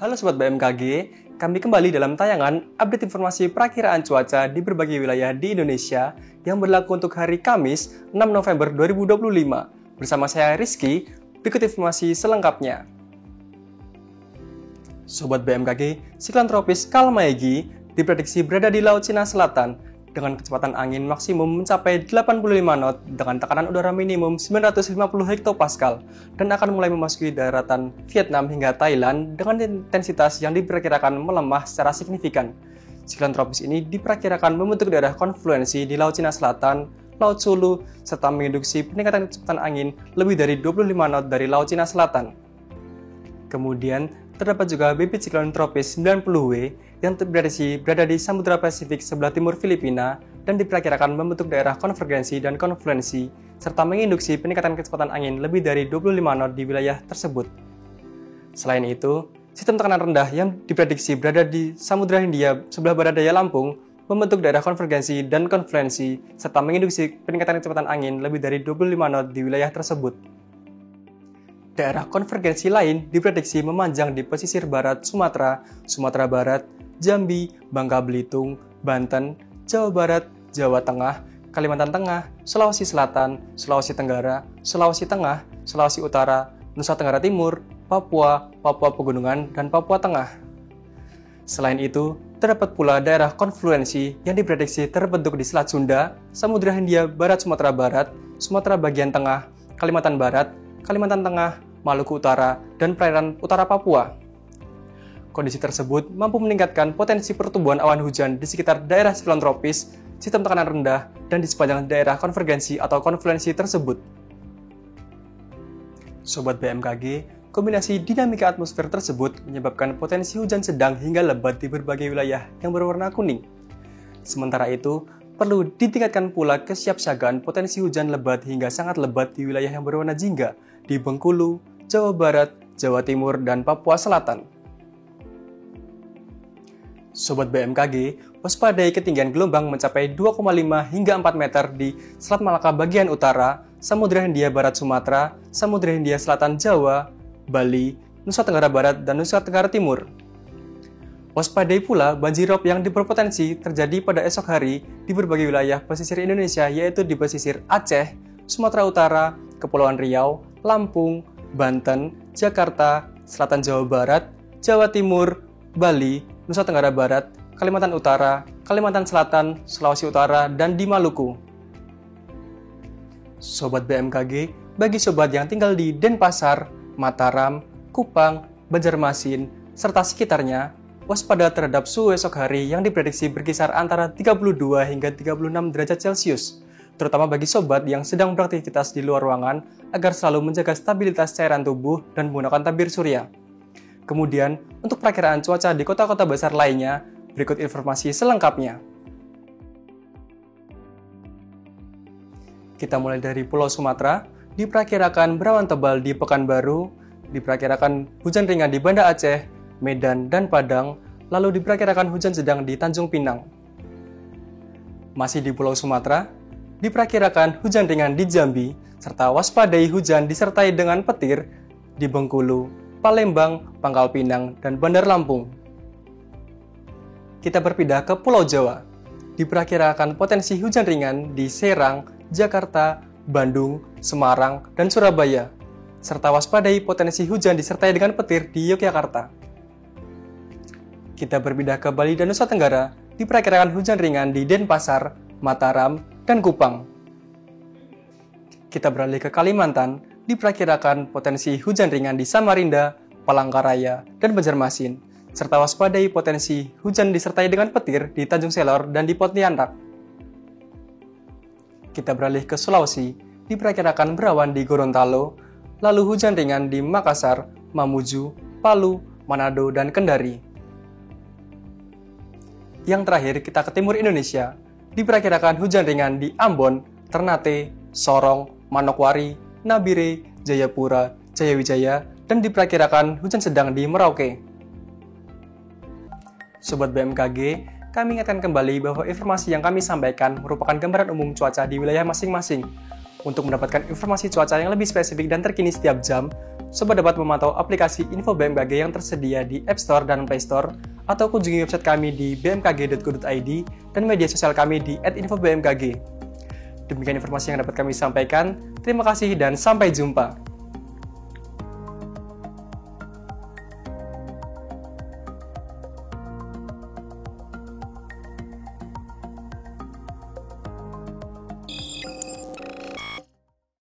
Halo Sobat BMKG, kami kembali dalam tayangan update informasi perakiraan cuaca di berbagai wilayah di Indonesia yang berlaku untuk hari Kamis 6 November 2025. Bersama saya Rizky, berikut informasi selengkapnya. Sobat BMKG, siklon tropis Kalmaegi diprediksi berada di Laut Cina Selatan dengan kecepatan angin maksimum mencapai 85 knot dengan tekanan udara minimum 950 hektopascal dan akan mulai memasuki daratan Vietnam hingga Thailand dengan intensitas yang diperkirakan melemah secara signifikan. Siklon tropis ini diperkirakan membentuk daerah konfluensi di Laut Cina Selatan, Laut Sulu, serta menginduksi peningkatan kecepatan angin lebih dari 25 knot dari Laut Cina Selatan. Kemudian, terdapat juga bibit siklon tropis 90W yang berada di Samudra Pasifik sebelah timur Filipina dan diperkirakan membentuk daerah konvergensi dan konfluensi, serta menginduksi peningkatan kecepatan angin lebih dari 25 knot di wilayah tersebut. Selain itu, sistem tekanan rendah yang diprediksi berada di Samudra Hindia sebelah barat daya Lampung membentuk daerah konvergensi dan konfluensi, serta menginduksi peningkatan kecepatan angin lebih dari 25 knot di wilayah tersebut. Daerah konvergensi lain diprediksi memanjang di pesisir barat Sumatera, Sumatera Barat, Jambi, Bangka Belitung, Banten, Jawa Barat, Jawa Tengah, Kalimantan Tengah, Sulawesi Selatan, Sulawesi Tenggara, Sulawesi Tengah, Sulawesi Utara, Nusa Tenggara Timur, Papua, Papua Pegunungan, dan Papua Tengah. Selain itu, terdapat pula daerah konfluensi yang diprediksi terbentuk di Selat Sunda, Samudra Hindia Barat Sumatera Barat, Sumatera bagian tengah, Kalimantan Barat, Kalimantan Tengah, Maluku Utara, dan perairan utara Papua. Kondisi tersebut mampu meningkatkan potensi pertumbuhan awan hujan di sekitar daerah siklon tropis, sistem tekanan rendah, dan di sepanjang daerah konvergensi atau konfluensi tersebut. Sobat BMKG, kombinasi dinamika atmosfer tersebut menyebabkan potensi hujan sedang hingga lebat di berbagai wilayah yang berwarna kuning. Sementara itu, perlu ditingkatkan pula kesiapsiagaan potensi hujan lebat hingga sangat lebat di wilayah yang berwarna jingga di Bengkulu, Jawa Barat, Jawa Timur, dan Papua Selatan. Sobat BMKG, waspadai ketinggian gelombang mencapai 2,5 hingga 4 meter di Selat Malaka bagian utara, Samudra Hindia Barat Sumatera, Samudra Hindia Selatan Jawa, Bali, Nusa Tenggara Barat, dan Nusa Tenggara Timur. Waspadai pula banjirop yang berpotensi terjadi pada esok hari di berbagai wilayah pesisir Indonesia, yaitu di pesisir Aceh, Sumatera Utara, Kepulauan Riau, Lampung, Banten, Jakarta, Selatan Jawa Barat, Jawa Timur, Bali, Nusa Tenggara Barat, Kalimantan Utara, Kalimantan Selatan, Sulawesi Utara, dan di Maluku. Sobat BMKG, bagi sobat yang tinggal di Denpasar, Mataram, Kupang, Banjarmasin, serta sekitarnya, waspada terhadap suhu esok hari yang diprediksi berkisar antara 32 hingga 36 derajat Celcius, terutama bagi sobat yang sedang beraktivitas di luar ruangan agar selalu menjaga stabilitas cairan tubuh dan menggunakan tabir surya. Kemudian, untuk perakiraan cuaca di kota-kota besar lainnya, berikut informasi selengkapnya. Kita mulai dari Pulau Sumatera, diperkirakan berawan tebal di Pekanbaru, diperkirakan hujan ringan di Banda Aceh, Medan, dan Padang, lalu diperkirakan hujan sedang di Tanjung Pinang. Masih di Pulau Sumatera, diperkirakan hujan ringan di Jambi, serta waspadai hujan disertai dengan petir di Bengkulu, Palembang, Pangkal Pinang, dan Bandar Lampung. Kita berpindah ke Pulau Jawa. Diperkirakan potensi hujan ringan di Serang, Jakarta, Bandung, Semarang, dan Surabaya, serta waspadai potensi hujan disertai dengan petir di Yogyakarta. Kita berpindah ke Bali dan Nusa Tenggara, diperkirakan hujan ringan di Denpasar, Mataram, dan Kupang. Kita beralih ke Kalimantan, diperkirakan potensi hujan ringan di Samarinda, Palangkaraya, dan Banjarmasin, serta waspadai potensi hujan disertai dengan petir di Tanjung Selor dan di Pontianak. Kita beralih ke Sulawesi, diperkirakan berawan di Gorontalo, lalu hujan ringan di Makassar, Mamuju, Palu, Manado, dan Kendari. Yang terakhir, kita ke timur Indonesia, diperkirakan hujan ringan di Ambon, Ternate, Sorong, Manokwari, Nabire, Jayapura, Jayawijaya, dan diperkirakan hujan sedang di Merauke. Sobat BMKG, kami ingatkan kembali bahwa informasi yang kami sampaikan merupakan gambaran umum cuaca di wilayah masing-masing. Untuk mendapatkan informasi cuaca yang lebih spesifik dan terkini setiap jam, Sobat dapat memantau aplikasi Info BMKG yang tersedia di App Store dan Play Store, atau kunjungi website kami di bmkg.go.id dan media sosial kami di @infobmkg. Demikian informasi yang dapat kami sampaikan. Terima kasih dan sampai jumpa.